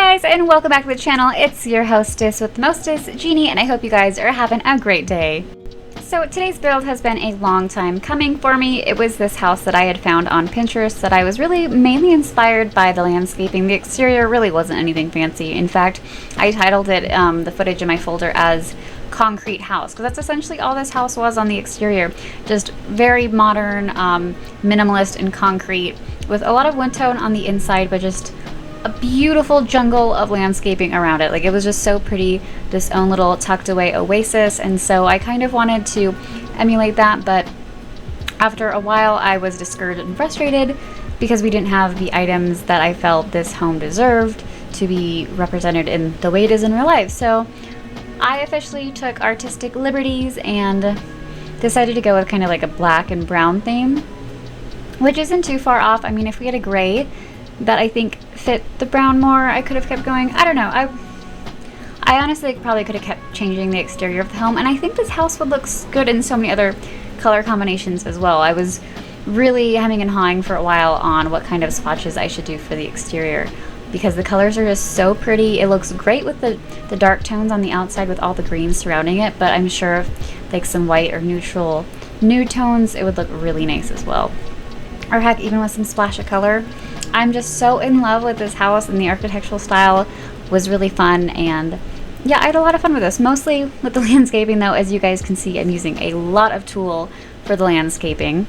guys, and welcome back to the channel. It's your hostess with the mostest, Jeannie, and I hope you guys are having a great day. So today's build has been a long time coming for me. It was this house that I had found on Pinterest that I was really mainly inspired by the landscaping. The exterior really wasn't anything fancy. In fact, I titled it, the footage in my folder, as Concrete House, because that's essentially all this house was on the exterior. Just very modern, minimalist and concrete, with a lot of wood tone on the inside, but just a beautiful jungle of landscaping around it. Like, it was just so pretty, this own little tucked away oasis, and so I kind of wanted to emulate that, but after a while I was discouraged and frustrated because we didn't have the items that I felt this home deserved to be represented in the way it is in real life. So I officially took artistic liberties and decided to go with kind of like a black and brown theme, which isn't too far off. I mean, if we had a gray that I think fit the brown more, I could have kept going. I don't know. I honestly probably could have kept changing the exterior of the home, and I think this house would look good in so many other color combinations as well. I was really hemming and hawing for a while on what kind of swatches I should do for the exterior, because the colors are just so pretty. It looks great with the dark tones on the outside with all the greens surrounding it, but I'm sure like some white or neutral nude tones, it would look really nice as well. Or heck, even with some splash of color. I'm just so in love with this house, and the architectural style was really fun, and yeah, I had a lot of fun with this. Mostly with the landscaping though. As you guys can see, I'm using a lot of tulle for the landscaping.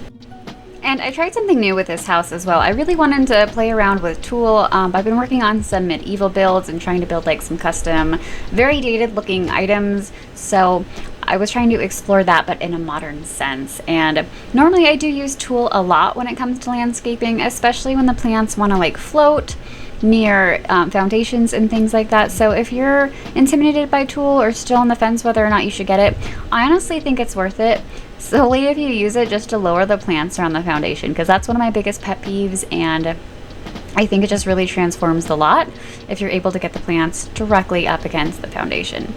And I tried something new with this house as well. I really wanted to play around with tulle. I've been working on some medieval builds and trying to build like some custom, very dated looking items. So I was trying to explore that, but in a modern sense. And normally I do use tulle a lot when it comes to landscaping, especially when the plants want to like float near foundations and things like that. So if you're intimidated by tulle or still on the fence whether or not you should get it, I honestly think it's worth it. Solely if you use it just to lower the plants around the foundation, because that's one of my biggest pet peeves, and I think it just really transforms the lot if you're able to get the plants directly up against the foundation.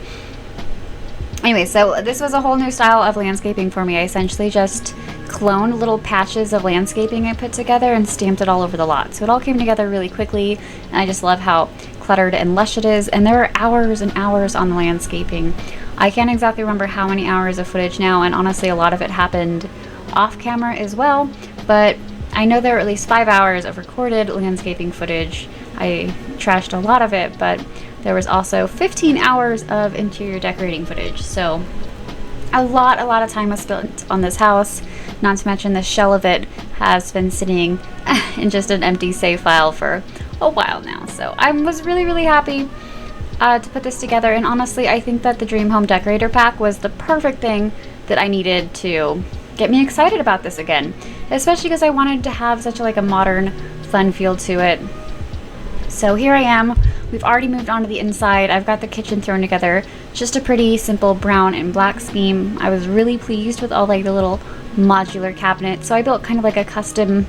Anyway, so this was a whole new style of landscaping for me. I essentially just cloned little patches of landscaping I put together and stamped it all over the lot. So it all came together really quickly, and I just love how cluttered and lush it is. And there are hours and hours on the landscaping. I can't exactly remember how many hours of footage now, and honestly a lot of it happened off camera as well, but I know there were at least 5 hours of recorded landscaping footage. I trashed a lot of it, but there was also 15 hours of interior decorating footage. So a lot of time was spent on this house, not to mention the shell of it has been sitting in just an empty save file for a while now. So I was really happy to put this together, and honestly I think that the Dream Home Decorator pack was the perfect thing that I needed to get me excited about this again, especially because I wanted to have such a modern fun feel to it. So here I am. We've already moved on to the inside. I've got the kitchen thrown together. Just a pretty simple brown and black scheme. I was really pleased with all the little modular cabinets. So I built kind of like a custom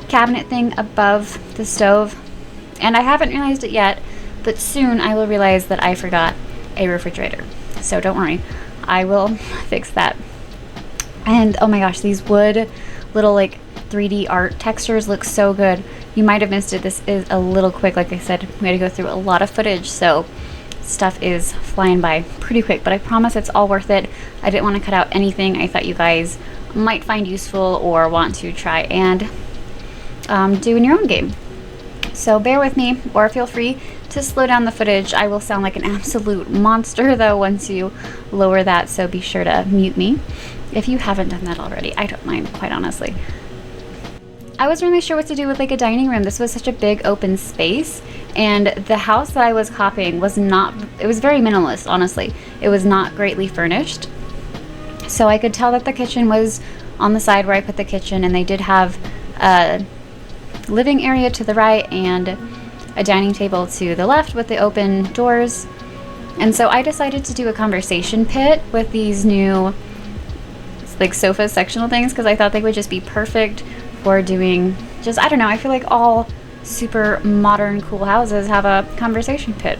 cabinet thing above the stove, and I haven't realized it yet, but soon I will realize that I forgot a refrigerator. So don't worry, I will fix that. And oh my gosh, these wood little 3D art textures look so good. You might have missed it. This is a little quick. Like I said, we had to go through a lot of footage, so stuff is flying by pretty quick, but I promise it's all worth it. I didn't want to cut out anything I thought you guys might find useful or want to try and do in your own game. So bear with me, or feel free to slow down the footage. I will sound like an absolute monster though once you lower that, so be sure to mute me if you haven't done that already. I don't mind, quite honestly. I wasn't really sure what to do with a dining room. This was such a big open space, and the house that I was copying was not, it was very minimalist, honestly. It was not greatly furnished. So I could tell that the kitchen was on the side where I put the kitchen, and they did have a living area to the right and a dining table to the left with the open doors. And so I decided to do a conversation pit with these new sofa sectional things, because I thought they would just be perfect for doing just, I don't know, I feel like all super modern cool houses have a conversation pit.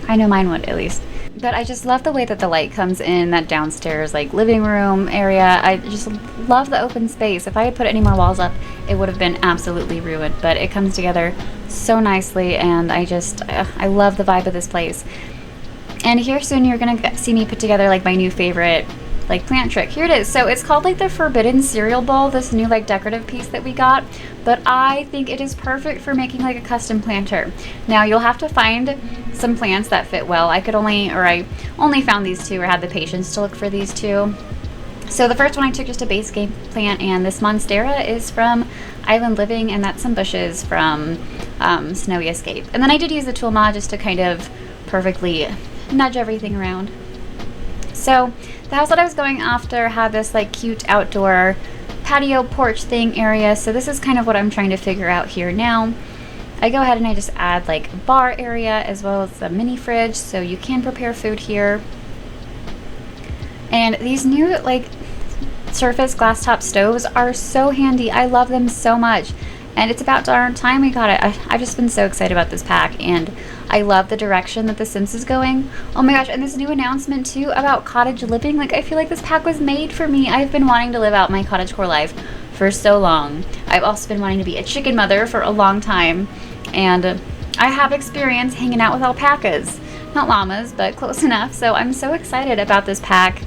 I know mine would, at least. But I just love the way that the light comes in that downstairs like living room area. I just love the open space. If I had put any more walls up, it would have been absolutely ruined, but it comes together so nicely, and I love the vibe of this place. And here soon you're gonna see me put together like my new favorite like plant trick. Here it is. So it's called like the Forbidden Cereal Bowl, this new like decorative piece that we got, but I think it is perfect for making like a custom planter. Now you'll have to find some plants that fit well. I only found these two, or had the patience to look for these two. So the first one I took just a base game plant, and this Monstera is from Island Living, and that's some bushes from Snowy Escape. And then I did use the tool mod just to kind of perfectly nudge everything around. So the house that I was going after had this like cute outdoor patio porch thing area, so this is kind of what I'm trying to figure out here now. I go ahead and I just add like a bar area as well as a mini fridge, so you can prepare food here. And these new like surface glass top stoves are so handy. I love them so much, and it's about darn time we got it. I've just been so excited about this pack, and I love the direction that The Sims is going. Oh my gosh, and this new announcement too about cottage living. Like, I feel like this pack was made for me. I've been wanting to live out my cottagecore life for so long. I've also been wanting to be a chicken mother for a long time, and I have experience hanging out with alpacas. Not llamas, but close enough. So I'm so excited about this pack.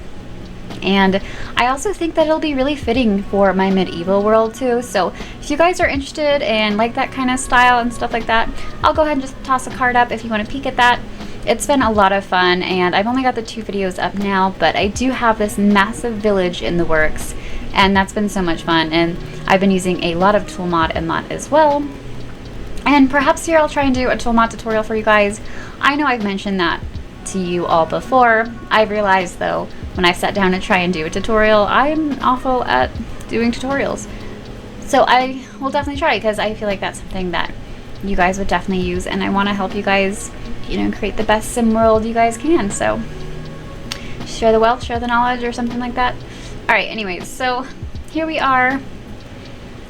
And I also think that it'll be really fitting for my medieval world too. So if you guys are interested and like that kind of style and stuff like that, I'll go ahead and just toss a card up if you want to peek at that. It's been a lot of fun, and I've only got the 2 videos up now, but I do have this massive village in the works, and that's been so much fun. And I've been using a lot of tool mod in that as well. And perhaps here I'll try and do a tool mod tutorial for you guys. I know I've mentioned that to you all before. I've realized though, when I sat down to try and do a tutorial, I'm awful at doing tutorials. So I will definitely try, because I feel like that's something that you guys would definitely use, and I want to help you guys, you know, create the best sim world you guys can. So share the wealth, share the knowledge, or something like that. Alright, anyways, so here we are.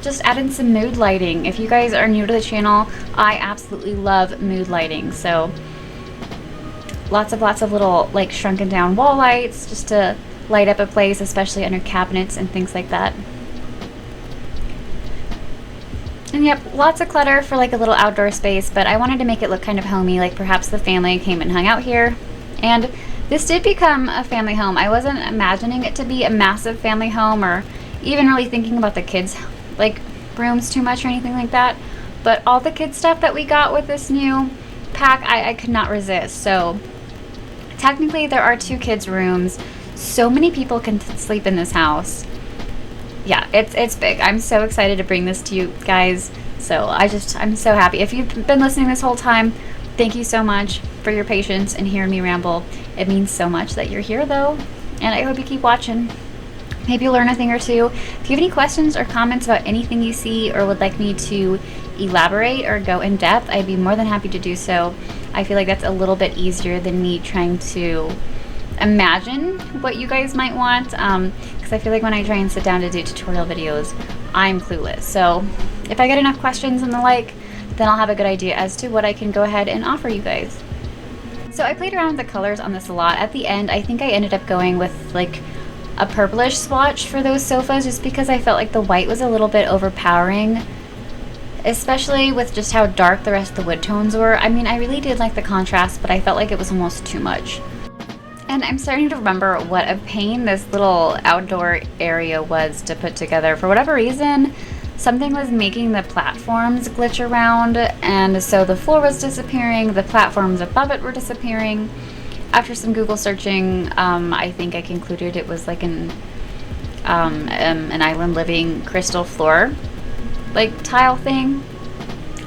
Just adding some mood lighting. If you guys are new to the channel, I absolutely love mood lighting. So lots of little like shrunken down wall lights just to light up a place, especially under cabinets and things like that. And yep, lots of clutter for like a little outdoor space, but I wanted to make it look kind of homey, like perhaps the family came and hung out here. And this did become a family home. I wasn't imagining it to be a massive family home, or even really thinking about the kids like rooms too much or anything like that. But all the kid stuff that we got with this new pack, I could not resist. So technically there are 2 kids' rooms. So many people can sleep in this house. Yeah, it's big. I'm so excited to bring this to you guys. So I'm so happy. If you've been listening this whole time, thank you so much for your patience and hearing me ramble. It means so much that you're here though, and I hope you keep watching. Maybe you'll learn a thing or two. If you have any questions or comments about anything you see, or would like me to elaborate or go in depth, I'd be more than happy to do so. I feel like that's a little bit easier than me trying to imagine what you guys might want, because I feel like when I try and sit down to do tutorial videos, I'm clueless. So if I get enough questions and the like, then I'll have a good idea as to what I can go ahead and offer you guys. So I played around with the colors on this a lot. At the end, I think I ended up going with like a purplish swatch for those sofas, just because I felt like the white was a little bit overpowering, especially with just how dark the rest of the wood tones were. I mean, I really did like the contrast, but I felt like it was almost too much. And I'm starting to remember what a pain this little outdoor area was to put together. For whatever reason, something was making the platforms glitch around, and so the floor was disappearing, the platforms above it were disappearing. After some Google searching, I think I concluded it was like an Island Living crystal floor like tile thing.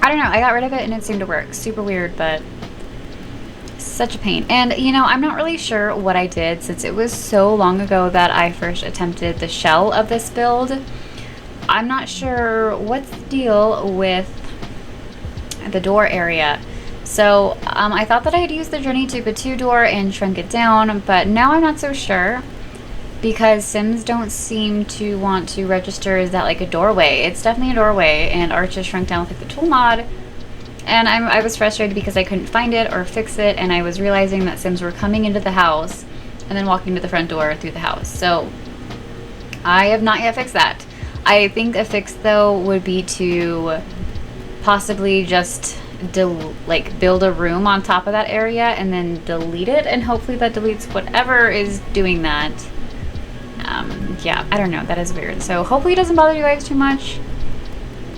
I don't know, I got rid of it and it seemed to work. Super weird, but such a pain. And you know, I'm not really sure what I did, since it was so long ago that I first attempted the shell of this build. I'm not sure what's the deal with the door area. So I thought that I had used the Journey to a 2-door and shrunk it down, but now I'm not so sure, because Sims don't seem to want to register as that like a doorway. It's definitely a doorway, and Arch is shrunk down with like the tool mod. And I was frustrated because I couldn't find it or fix it, and I was realizing that Sims were coming into the house and then walking to the front door through the house. So I have not yet fixed that. I think a fix though would be to possibly just build a room on top of that area and then delete it, and hopefully that deletes whatever is doing that. Yeah, I don't know, that is weird. So hopefully it doesn't bother you guys too much.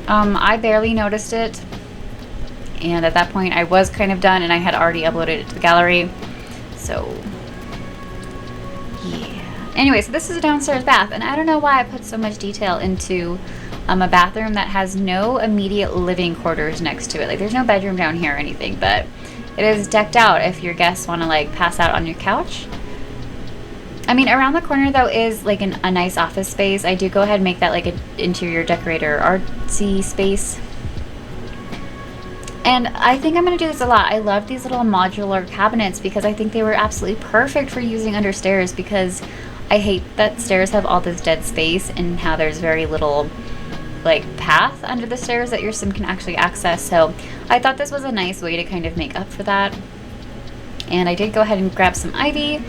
I barely noticed it, and at that point I was kind of done and I had already uploaded it to the gallery. So yeah. Anyway, so this is a downstairs bath, and I don't know why I put so much detail into a bathroom that has no immediate living quarters next to it. Like, there's no bedroom down here or anything, but it is decked out if your guests want to like pass out on your couch. I mean, around the corner though is like a nice office space. I do go ahead and make that like an interior decorator artsy space. And I think I'm going to do this a lot. I love these little modular cabinets because I think they were absolutely perfect for using under stairs, because I hate that stairs have all this dead space and how there's very little like path under the stairs that your sim can actually access. So I thought this was a nice way to kind of make up for that. And I did go ahead and grab some ivy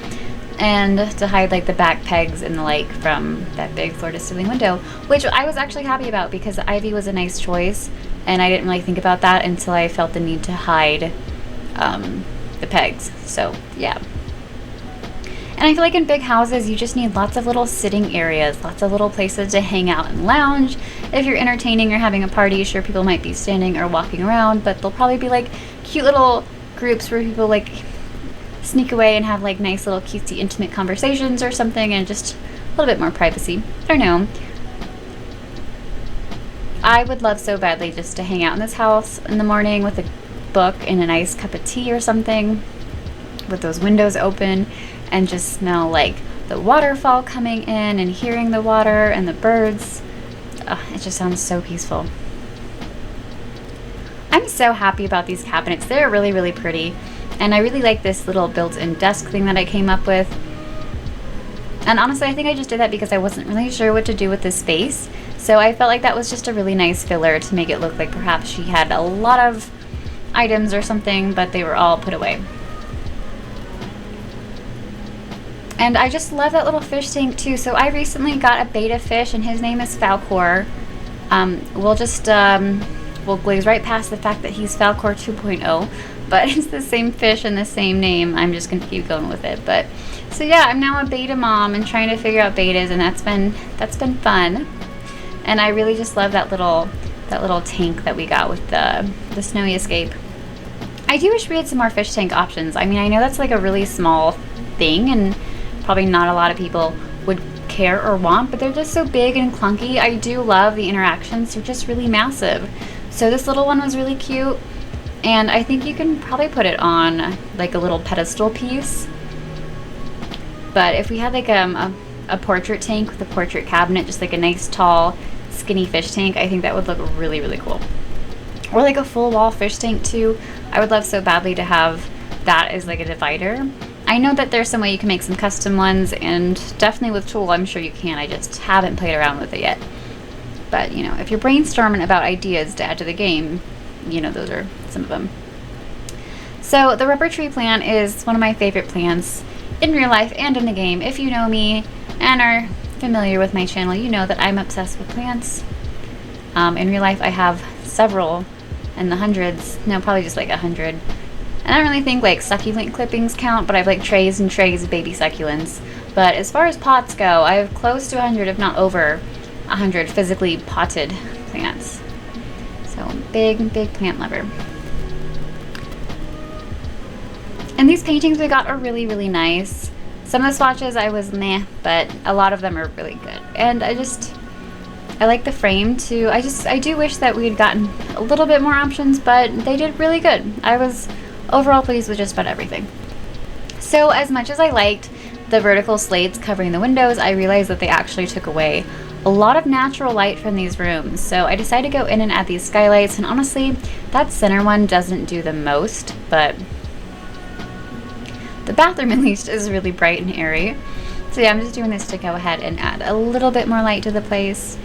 and to hide like the back pegs and the like from that big floor to ceiling window, which I was actually happy about because the ivy was a nice choice, and I didn't really think about that until I felt the need to hide the pegs. So yeah. And I feel like in big houses you just need lots of little sitting areas, lots of little places to hang out and lounge. If you're entertaining or having a party, sure, people might be standing or walking around, but they'll probably be like cute little groups where people like sneak away and have like nice little cutesy intimate conversations or something, and just a little bit more privacy. I don't know. I would love so badly just to hang out in this house in the morning with a book and a nice cup of tea or something, with those windows open, and just smell like the waterfall coming in and hearing the water and the birds. It just sounds so peaceful. I'm so happy about these cabinets. They're really, really pretty. And I really like this little built-in desk thing that I came up with. And honestly, I think I just did that because I wasn't really sure what to do with this space. So I felt like that was just a really nice filler to make it look like perhaps she had a lot of items or something, but they were all put away. And I just love that little fish tank too. So I recently got a beta fish, and his name is Falcor. We'll glaze right past the fact that he's Falcor 2.0, but it's the same fish and the same name. I'm just gonna keep going with it. But so yeah, I'm now a beta mom and trying to figure out betas, and that's been fun. And I really just love that little tank that we got with the snowy escape. I do wish we had some more fish tank options. I mean, I know that's like a really small thing and probably not a lot of people would care or want, but they're just so big and clunky. I do love the interactions. They're just really massive. So this little one was really cute, and I think you can probably put it on like a little pedestal piece. But if we had like a portrait tank with a portrait cabinet, just like a nice tall skinny fish tank, I think that would look really, really cool. Or like a full wall fish tank too. I would love so badly to have that as like a divider. I know that there's some way you can make some custom ones, and definitely with Tool I'm sure you can. I just haven't played around with it yet. But you know, if you're brainstorming about ideas to add to the game, you know, those are some of them. So the rubber tree plant is one of my favorite plants in real life and in the game. If you know me and are familiar with my channel, you know that I'm obsessed with plants. In real life I have several in the hundreds, no, probably just like 100. And I don't really think like succulent clippings count, but I have like trays and trays of baby succulents. But as far as pots go, I have close to 100, if not over 100 physically potted plants. So big plant lover. And these paintings we got are really, really nice. Some of the swatches I was meh, but a lot of them are really good. And I like the frame too. I do wish that we had gotten a little bit more options, but they did really good. I was overall pleased with just about everything. So as much as I liked the vertical slates covering the windows, I realized that they actually took away a lot of natural light from these rooms. So I decided to go in and add these skylights, and honestly, that center one doesn't do the most, but the bathroom at least is really bright and airy. So yeah, I'm just doing this to go ahead and add a little bit more light to the place.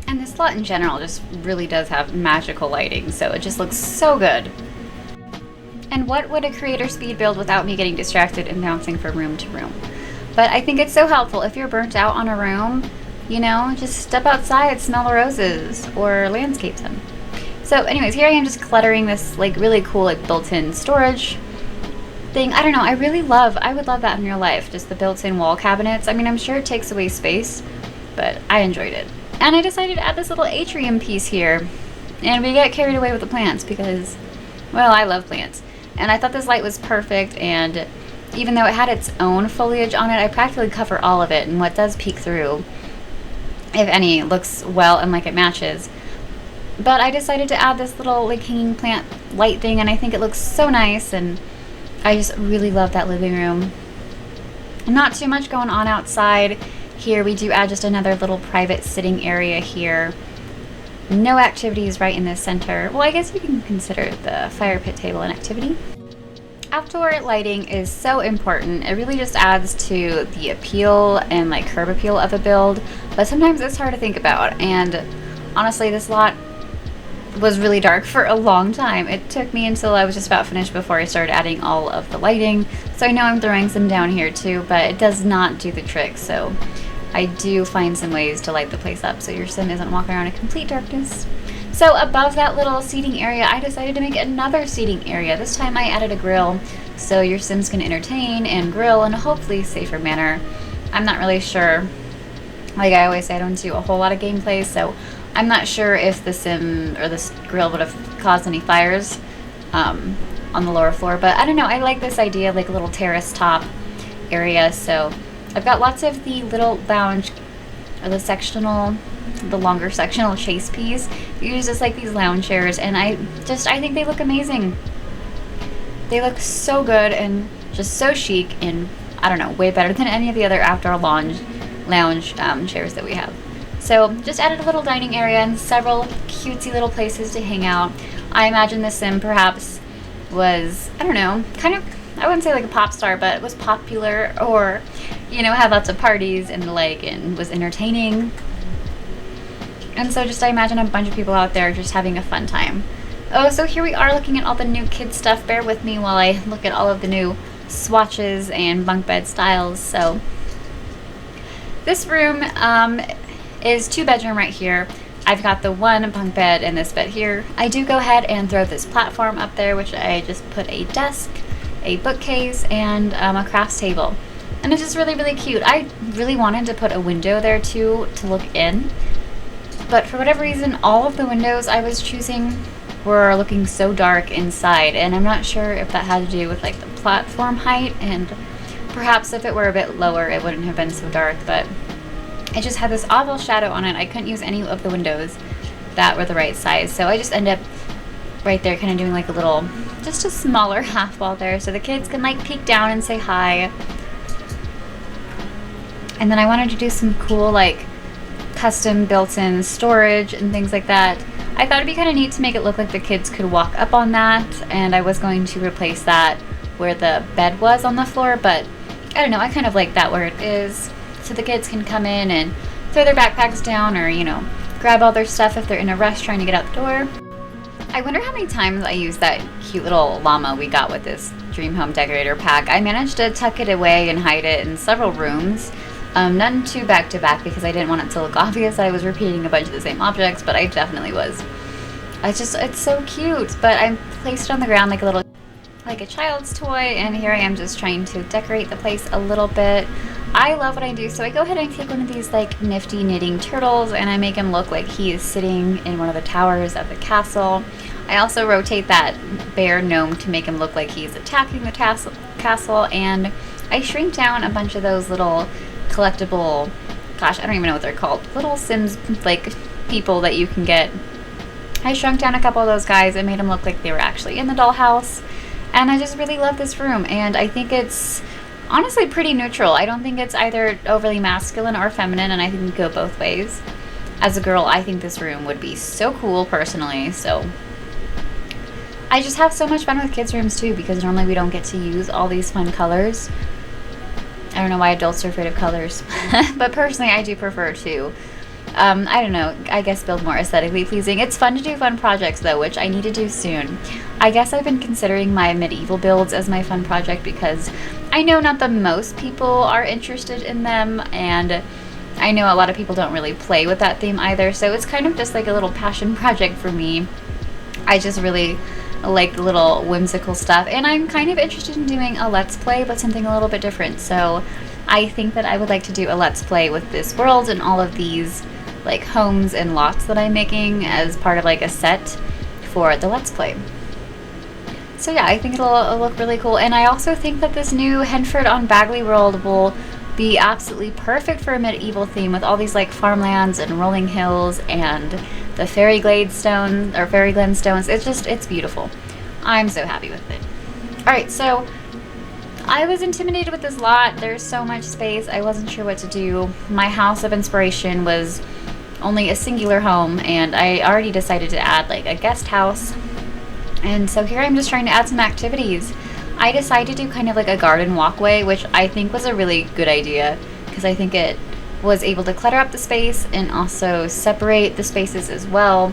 And this this lot in general just really does have magical lighting, so it just looks so good. And what would a creator speed build without me getting distracted and bouncing from room to room? But I think it's so helpful if you're burnt out on a room, you know, just step outside, smell the roses, or landscape them. So anyways, here I am just cluttering this like really cool like built-in storage thing. I don't know, I would love that in real life, just the built-in wall cabinets. I mean, I'm sure it takes away space, but I enjoyed it. And I decided to add this little atrium piece here. And we get carried away with the plants because, well, I love plants. And I thought this light was perfect, and even though it had its own foliage on it, I practically cover all of it, and what does peek through, if any, looks well and like it matches. But I decided to add this little like hanging plant light thing, and I think it looks so nice, and I just really love that living room. Not too much going on outside. Here we do add just another little private sitting area here. No activities right in the center. Well, I guess you can consider the fire pit table an activity. Outdoor lighting is so important. It really just adds to the appeal and like curb appeal of a build, but sometimes it's hard to think about. And honestly, this lot was really dark for a long time. It took me until I was just about finished before I started adding all of the lighting. So I know I'm throwing some down here too, but it does not do the trick. So I do find some ways to light the place up so your sim isn't walking around in complete darkness. So above that little seating area, I decided to make another seating area. This time I added a grill so your sims can entertain and grill in a hopefully safer manner. I'm not really sure. Like I always say, I don't do a whole lot of gameplay, so I'm not sure if the sim or this grill would have caused any fires on the lower floor, but I don't know. I like this idea of like a little terrace top area, so I've got lots of the little lounge, or the longer sectional chase piece. You use just like these lounge chairs, and I think they look amazing. They look so good and just so chic, and I don't know, way better than any of the other outdoor lounge chairs that we have. So just added a little dining area and several cutesy little places to hang out. I imagine the sim perhaps was, I don't know, kind of, I wouldn't say like a pop star, but was popular, or, you know, had lots of parties and the like, and was entertaining. And so just I imagine a bunch of people out there just having a fun time. Oh, so here we are looking at all the new kid stuff. Bear with me while I look at all of the new swatches and bunk bed styles. So this room is 2-bedroom right here. I've got the one bunk bed and this bed here. I do go ahead and throw this platform up there, which I just put a desk, a bookcase, and a crafts table. And it's just really, really cute. I really wanted to put a window there too to look in, but for whatever reason, all of the windows I was choosing were looking so dark inside, and I'm not sure if that had to do with like the platform height, and perhaps if it were a bit lower it wouldn't have been so dark, but it just had this awful shadow on it. I couldn't use any of the windows that were the right size, so I just ended up right there kind of doing like a little, just a smaller half wall there so the kids can like peek down and say hi. And then I wanted to do some cool like custom built-in storage and things like that. I thought it'd be kind of neat to make it look like the kids could walk up on that, and I was going to replace that where the bed was on the floor, but I don't know, I kind of like that where it is, so the kids can come in and throw their backpacks down, or, you know, grab all their stuff if they're in a rush trying to get out the door. I wonder how many times I used that cute little llama we got with this Dream Home Decorator pack. I managed to tuck it away and hide it in several rooms. None too back to back because I didn't want it to look obvious that I was repeating a bunch of the same objects, but I definitely was. It's so cute, but I placed it on the ground like a child's toy, and here I am just trying to decorate the place a little bit. I love what I do, so I go ahead and take one of these like nifty knitting turtles and I make him look like he is sitting in one of the towers of the castle. I also rotate that bear gnome to make him look like he's attacking the castle, and I shrink down a bunch of those little collectible, gosh, I don't even know what they're called, little Sims like people that you can get. I shrunk down a couple of those guys and made them look like they were actually in the dollhouse, and I just really love this room, and I think it's honestly pretty neutral. I don't think it's either overly masculine or feminine, and I think it can go both ways. As a girl, I think this room would be so cool personally, so I just have so much fun with kids' rooms too, because normally we don't get to use all these fun colors. I don't know why adults are afraid of colors, but personally I do prefer to I don't know, I guess build more aesthetically pleasing. It's fun to do fun projects though, which I need to do soon. I guess I've been considering my medieval builds as my fun project because I know not the most people are interested in them, and I know a lot of people don't really play with that theme either, so it's kind of just like a little passion project for me. I just really like the little whimsical stuff, and I'm kind of interested in doing a let's play, but something a little bit different. So I think that I would like to do a let's play with this world and all of these like homes and lots that I'm making as part of like a set for the let's play. So yeah, I think it'll look really cool, and I also think that this new Henford on Bagley world will be absolutely perfect for a medieval theme with all these like farmlands and rolling hills and the fairy glade stone or fairy glen stones. It's beautiful. I'm so happy with it. All right, so I was intimidated with this lot. There's so much space. I wasn't sure what to do. My house of inspiration was only a singular home, and I already decided to add like a guest house. And so here I'm just trying to add some activities. I decided to do kind of like a garden walkway, which I think was a really good idea because I think it was able to clutter up the space and also separate the spaces as well.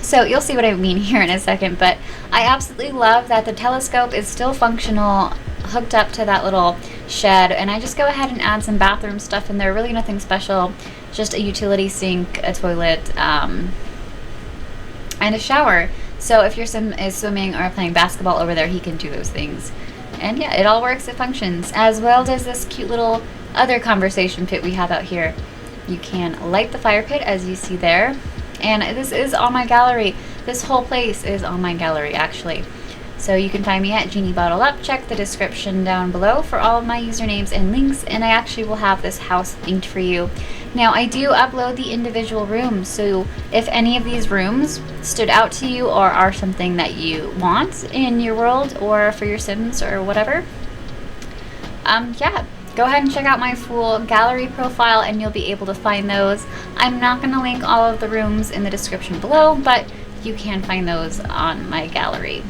So you'll see what I mean here in a second, but I absolutely love that the telescope is still functional, hooked up to that little shed, and I just go ahead and add some bathroom stuff in there. Really nothing special, just a utility sink, a toilet, and a shower. So if your sim is swimming or playing basketball over there, he can do those things. And yeah, it all works, it functions. As well does this cute little other conversation pit we have out here. You can light the fire pit as you see there. And this is on my gallery. This whole place is on my gallery actually. So you can find me at Jeannie Bottle Up. Check the description down below for all of my usernames and links, and I actually will have this house linked for you. Now I do upload the individual rooms, so if any of these rooms stood out to you or are something that you want in your world or for your Sims or whatever, yeah, go ahead and check out my full gallery profile and you'll be able to find those. I'm not going to link all of the rooms in the description below, but you can find those on my gallery.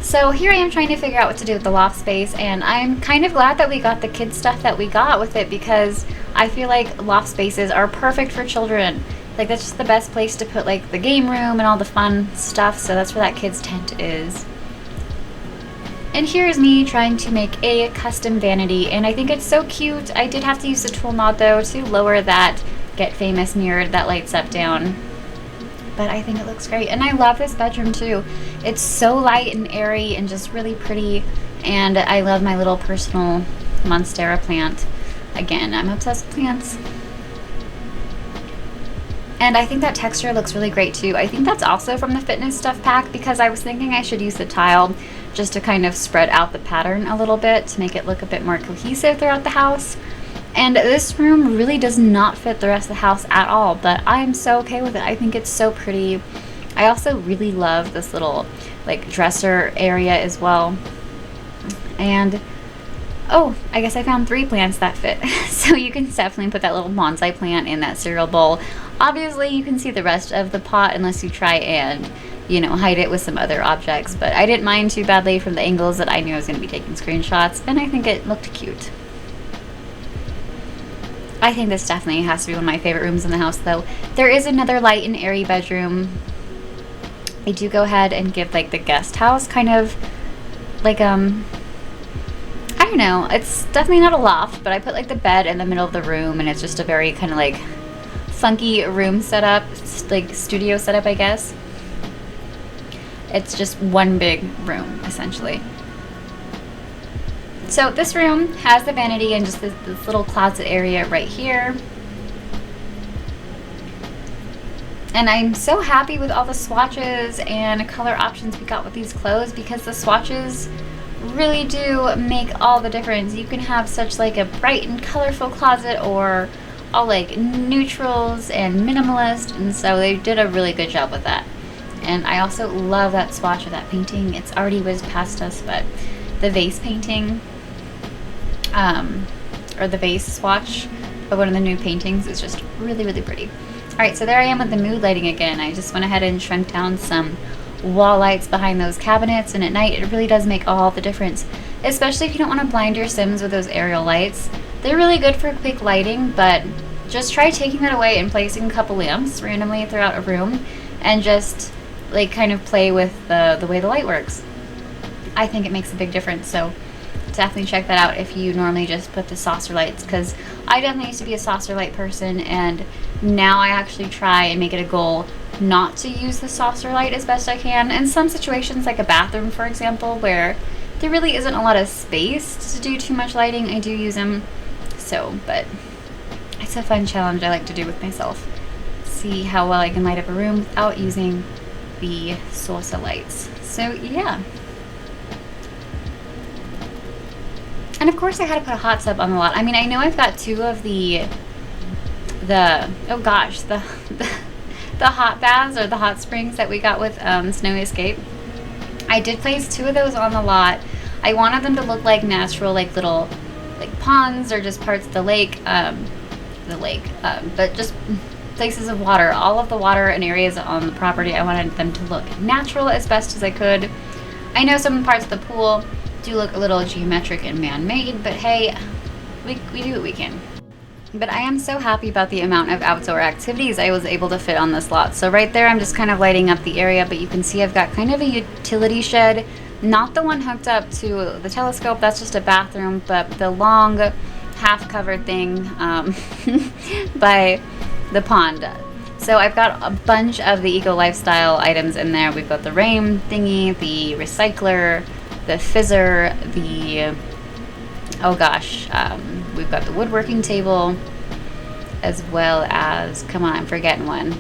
So here I am trying to figure out what to do with the loft space, and I'm kind of glad that we got the kids stuff that we got with it because I feel like loft spaces are perfect for children. Like that's just the best place to put like the game room and all the fun stuff, so that's where that kids tent is. And here's me trying to make a custom vanity, and I think it's so cute. I did have to use the tool mod though to lower that Get Famous mirror that lights up down. But I think it looks great, and I love this bedroom too. It's so light and airy and just really pretty, and I love my little personal Monstera plant. Again, I'm obsessed with plants. And I think that texture looks really great too. I think that's also from the fitness stuff pack because I was thinking I should use the tile just to kind of spread out the pattern a little bit to make it look a bit more cohesive throughout the house. And this room really does not fit the rest of the house at all, but I am so okay with it. I think it's so pretty. I also really love this little like dresser area as well. And oh, I guess I found 3 plants that fit. So you can definitely put that little bonsai plant in that cereal bowl. Obviously you can see the rest of the pot unless you try and, you know, hide it with some other objects, but I didn't mind too badly from the angles that I knew I was going to be taking screenshots, and I think it looked cute. I think this definitely has to be one of my favorite rooms in the house though. There is another light and airy bedroom. I do go ahead and give like the guest house kind of like I don't know, it's definitely not a loft, but I put like the bed in the middle of the room, and it's just a very kind of like funky room setup, like studio setup I guess. It's just one big room essentially. So this room has the vanity and just this little closet area right here. And I'm so happy with all the swatches and color options we got with these clothes because the swatches really do make all the difference. You can have such like a bright and colorful closet or all like neutrals and minimalist, and so they did a really good job with that. And I also love that swatch of that painting. It's already whizzed past us, but the vase painting or the vase swatch of one of the new paintings is just really, really pretty. Alright, so there I am with the mood lighting again. I just went ahead and shrunk down some wall lights behind those cabinets, and at night it really does make all the difference, especially if you don't want to blind your Sims with those aerial lights. They're really good for quick lighting, but just try taking that away and placing a couple lamps randomly throughout a room and just like kind of play with the way the light works. I think it makes a big difference, so definitely check that out if you normally just put the saucer lights, because I definitely used to be a saucer light person, and now I actually try and make it a goal not to use the saucer light as best I can. In some situations, like a bathroom for example, where there really isn't a lot of space to do too much lighting, I do use them. So, but it's a fun challenge I like to do with myself. See how well I can light up a room without using the saucer lights. So yeah. And of course I had to put a hot tub on the lot. I mean, I know I've got two of the oh gosh, the hot baths or the hot springs that we got with Snowy Escape. I did place two of those on the lot. I wanted them to look like natural, like little like ponds or just parts of the lake, but just places of water. All of the water and areas on the property, I wanted them to look natural as best as I could. I know some parts of the pool do look a little geometric and man-made, but hey, we do what we can. But I am so happy about the amount of outdoor activities I was able to fit on this lot. So right there, I'm just kind of lighting up the area, but you can see I've got kind of a utility shed, not the one hooked up to the telescope, that's just a bathroom, but the long half-covered thing by the pond. So I've got a bunch of the eco lifestyle items in there. We've got the rain thingy, the recycler, the fizzer, the, oh gosh, we've got the woodworking table, as well as, come on, I'm forgetting one.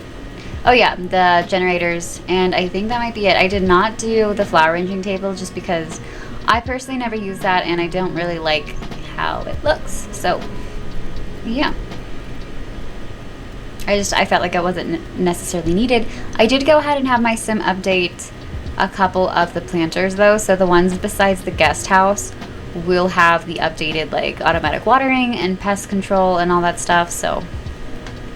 Oh yeah, the generators, and I think that might be it. I did not do the flower arranging table just because I personally never use that and I don't really like how it looks. So yeah, I felt like it wasn't necessarily needed. I did go ahead and have my sim update a couple of the planters though, so the ones besides the guest house will have the updated like automatic watering and pest control and all that stuff. So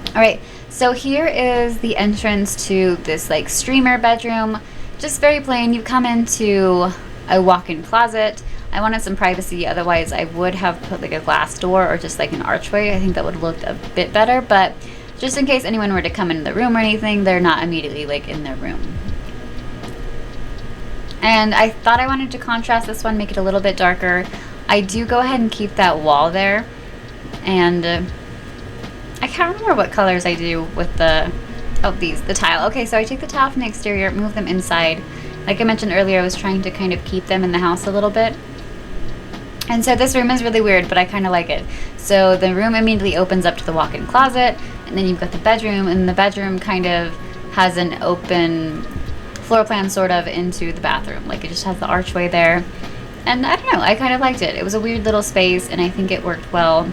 alright, so here is the entrance to this like streamer bedroom. Just very plain. You come into a walk-in closet. I wanted some privacy, otherwise I would have put like a glass door or just like an archway. I think that would have looked a bit better, but just in case anyone were to come into the room or anything, they're not immediately like in their room. And I thought I wanted to contrast this one, make it a little bit darker. I do go ahead and keep that wall there. And I can't remember what colors I do with the tile. Okay, so I take the tile from the exterior, move them inside. Like I mentioned earlier, I was trying to kind of keep them in the house a little bit. And so this room is really weird, but I kind of like it. So the room immediately opens up to the walk-in closet, and then you've got the bedroom, and the bedroom kind of has an open floor plan sort of into the bathroom. Like it just has the archway there. And I don't know, I kind of liked it. It was a weird little space and I think it worked well.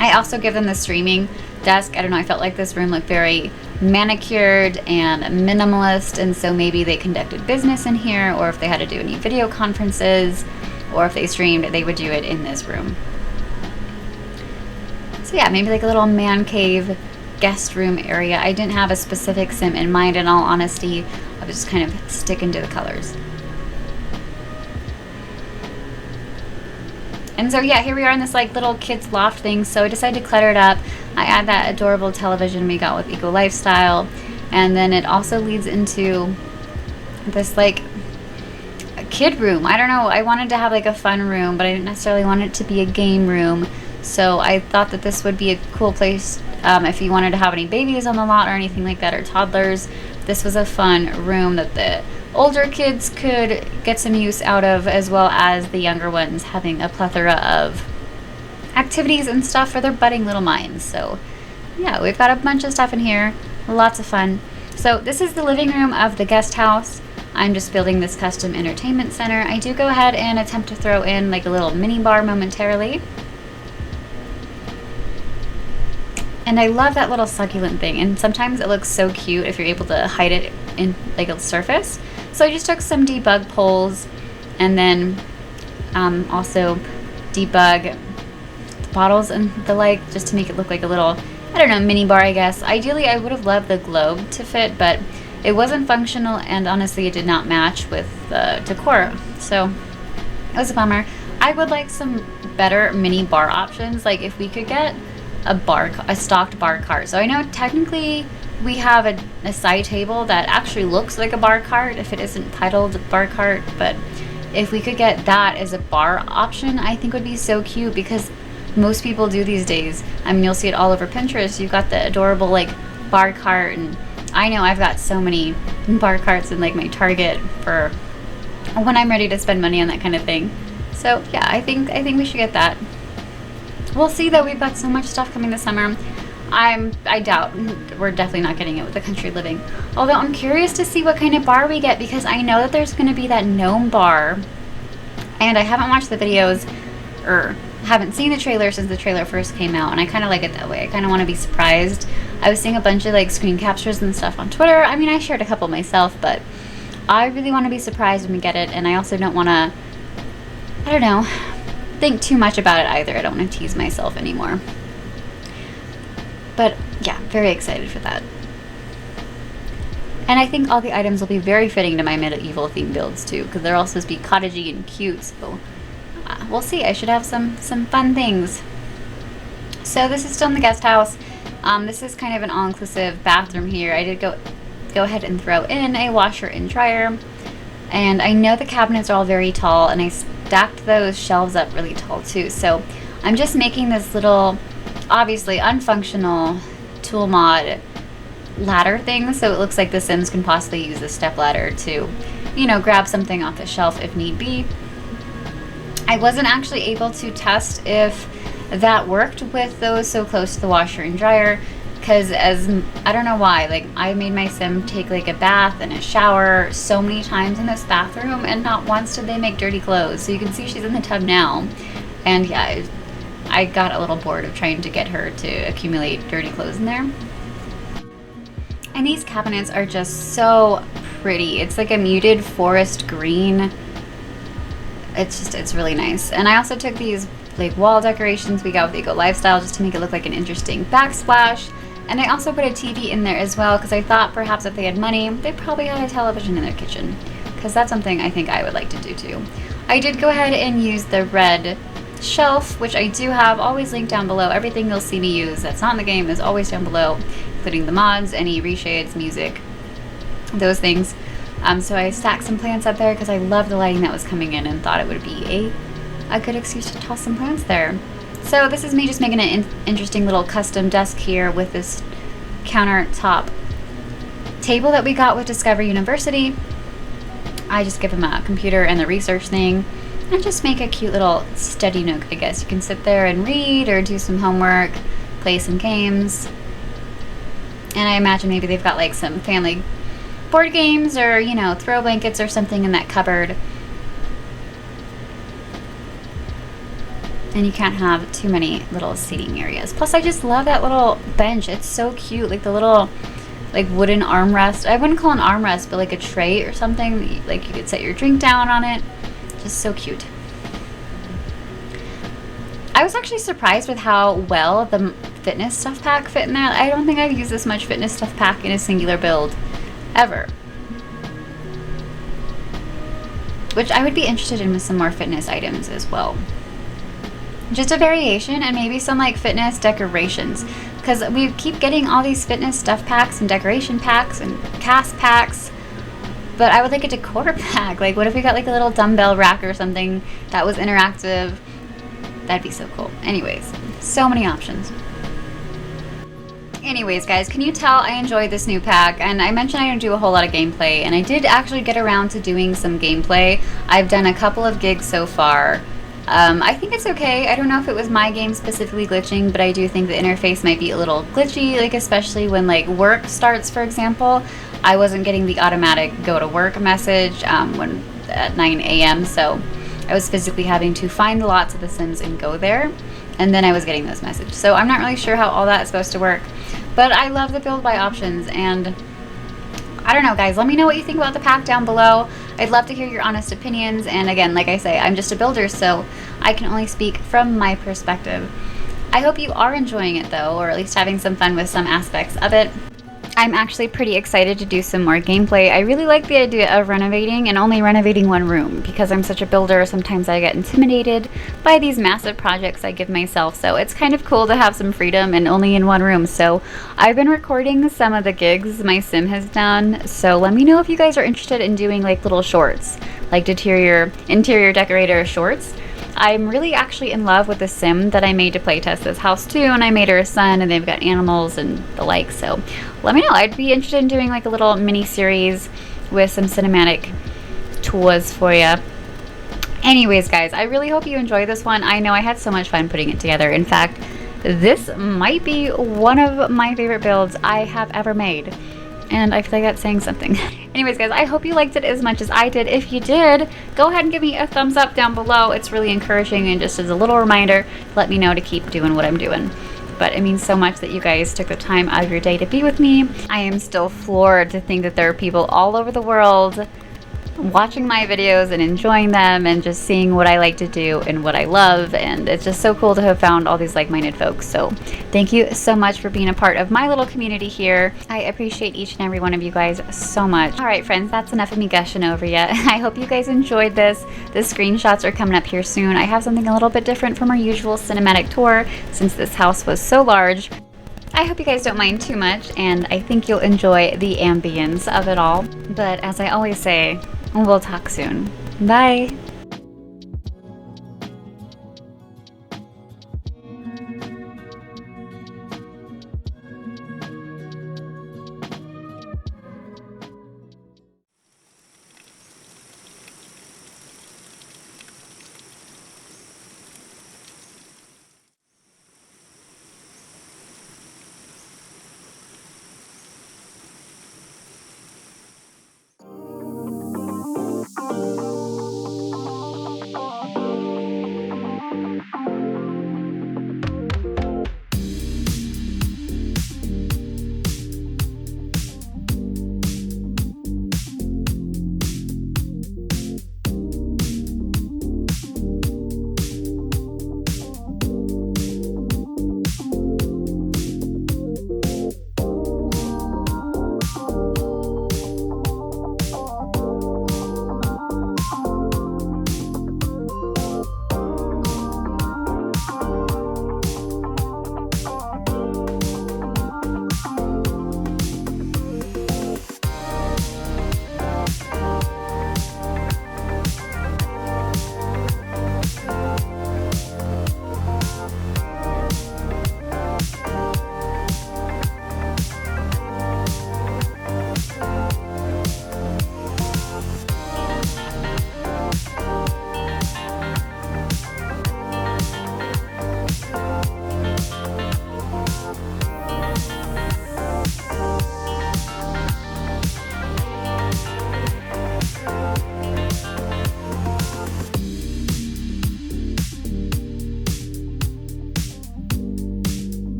I also give them the streaming desk. I don't know, I felt like this room looked very manicured and minimalist, and so maybe they conducted business in here, or if they had to do any video conferences, or if they streamed, they would do it in this room. So yeah, maybe like a little man cave guest room area. I didn't have a specific sim in mind, in all honesty. I was just kind of sticking to the colors. And so yeah, here we are in this like little kids loft thing. So I decided to clutter it up. I add that adorable television we got with Eco Lifestyle, and then it also leads into this like a kid room. I don't know, I wanted to have like a fun room, but I didn't necessarily want it to be a game room. So I thought that this would be a cool place if you wanted to have any babies on the lot or anything like that, or toddlers. This was a fun room that the older kids could get some use out of, as well as the younger ones having a plethora of activities and stuff for their budding little minds. So yeah, we've got a bunch of stuff in here, lots of fun. So this is the living room of the guest house. I'm just building this custom entertainment center. I do go ahead and attempt to throw in like a little mini bar momentarily. And I love that little succulent thing, and sometimes it looks so cute if you're able to hide it in like a surface. So I just took some debug poles and then also debug the bottles and the like, just to make it look like a little, I don't know, mini bar, I guess. Ideally I would have loved the globe to fit, but it wasn't functional, and honestly it did not match with the decor, so it was a bummer. I would like some better mini bar options. Like if we could get a stocked bar cart. So I know technically we have a side table that actually looks like a bar cart if it isn't titled bar cart, but if we could get that as a bar option, I think would be so cute, because most people do these days. I mean, you'll see it all over Pinterest. You've got the adorable like bar cart, and I know I've got so many bar carts in like my Target for when I'm ready to spend money on that kind of thing. So yeah, I think we should get that. We'll see though, we've got so much stuff coming this summer. I doubt we're definitely not getting it with the country living. Although I'm curious to see what kind of bar we get, because I know that there's going to be that gnome bar, and I haven't watched the videos or haven't seen the trailer since the trailer first came out, and I kind of like it that way. I kind of want to be surprised. I was seeing a bunch of like screen captures and stuff on Twitter. I mean, I shared a couple myself, but I really want to be surprised when we get it, and I also don't want to, I don't know, think too much about it either. I don't want to tease myself anymore. But yeah, very excited for that. And I think all the items will be very fitting to my medieval theme builds too, because they're all supposed to be cottagey and cute. So we'll see. I should have some fun things. So this is still in the guest house. This is kind of an all-inclusive bathroom here. I did go ahead and throw in a washer and dryer. And I know the cabinets are all very tall, and I stacked those shelves up really tall too. So I'm just making this little, obviously unfunctional tool mod ladder thing, so it looks like the Sims can possibly use a step ladder to, you know, grab something off the shelf if need be. I wasn't actually able to test if that worked with those so close to the washer and dryer, because I don't know why, like I made my Sim take like a bath and a shower so many times in this bathroom, and not once did they make dirty clothes. So you can see she's in the tub now, and yeah, I got a little bored of trying to get her to accumulate dirty clothes in there. And these cabinets are just so pretty. It's like a muted forest green. It's really nice. And I also took these like wall decorations we got with Eco Lifestyle just to make it look like an interesting backsplash. And I also put a TV in there as well, because I thought perhaps if they had money, they probably had a television in their kitchen, because that's something I think I would like to do too. I did go ahead and use the red shelf, which I do have always linked down below. Everything you'll see me use that's not in the game is always down below, including the mods, any ReShades, music, those things. So I stacked some plants up there because I loved the lighting that was coming in, and thought it would be a good excuse to toss some plants there. So this is me just making an interesting little custom desk here with this countertop table that we got with Discover University. I just give them a computer and the research thing, and just make a cute little study nook, I guess. You can sit there and read or do some homework, play some games. And I imagine maybe they've got like some family board games, or, you know, throw blankets or something in that cupboard. And you can't have too many little seating areas. Plus, I just love that little bench. It's so cute. Like the little like wooden armrest. I wouldn't call it an armrest, but like a tray or something. Like you could set your drink down on it. Just so cute. I was actually surprised with how well the fitness stuff pack fit in that. I don't think I've used this much fitness stuff pack in a singular build ever. Which I would be interested in with some more fitness items as well. Just a variation, and maybe some like fitness decorations, because we keep getting all these fitness stuff packs and decoration packs and cast packs, but I would like a decor pack. Like what if we got like a little dumbbell rack or something that was interactive? That'd be so cool. Anyways, so many options. Anyways, guys, can you tell I enjoyed this new pack? And I mentioned I don't do a whole lot of gameplay, and I did actually get around to doing some gameplay. I've done a couple of gigs so far. I think it's okay. I don't know if it was my game specifically glitching, but I do think the interface might be a little glitchy, like especially when like work starts, for example. I wasn't getting the automatic go to work message when at 9 a.m. so I was physically having to find the lots of the Sims and go there, and then I was getting those messages. So I'm not really sure how all that is supposed to work, but I love the build by options, and I don't know, guys, let me know what you think about the pack down below. I'd love to hear your honest opinions, and again, like I say, I'm just a builder, so I can only speak from my perspective. I hope you are enjoying it though, or at least having some fun with some aspects of it. I'm actually pretty excited to do some more gameplay. I really like the idea of renovating and only renovating one room. Because I'm such a builder, sometimes I get intimidated by these massive projects I give myself. So it's kind of cool to have some freedom and only in one room. So I've been recording some of the gigs my sim has done. So let me know if you guys are interested in doing like little shorts, like interior decorator shorts. I'm really actually in love with the sim that I made to playtest this house too, and I made her a son, and they've got animals and the like, so let me know. I'd be interested in doing like a little mini series with some cinematic tours for you. Anyways guys, I really hope you enjoyed this one. I know I had so much fun putting it together. In fact, this might be one of my favorite builds I have ever made. And I feel like that's saying something. Anyways guys, I hope you liked it as much as I did. If you did, go ahead and give me a thumbs up down below. It's really encouraging, and just as a little reminder, let me know to keep doing what I'm doing. But it means so much that you guys took the time out of your day to be with me. I am still floored to think that there are people all over the world watching my videos and enjoying them and just seeing what I like to do and what I love, and it's just so cool to have found all these like-minded folks. So thank you so much for being a part of my little community here. I appreciate each and every one of you guys so much. All right friends, that's enough of me gushing over you. I hope you guys enjoyed this. The screenshots are coming up here soon. I have something a little bit different from our usual cinematic tour since this house was so large. I hope you guys don't mind too much, and I think you'll enjoy the ambience of it all. But as I always say, we'll talk soon. Bye!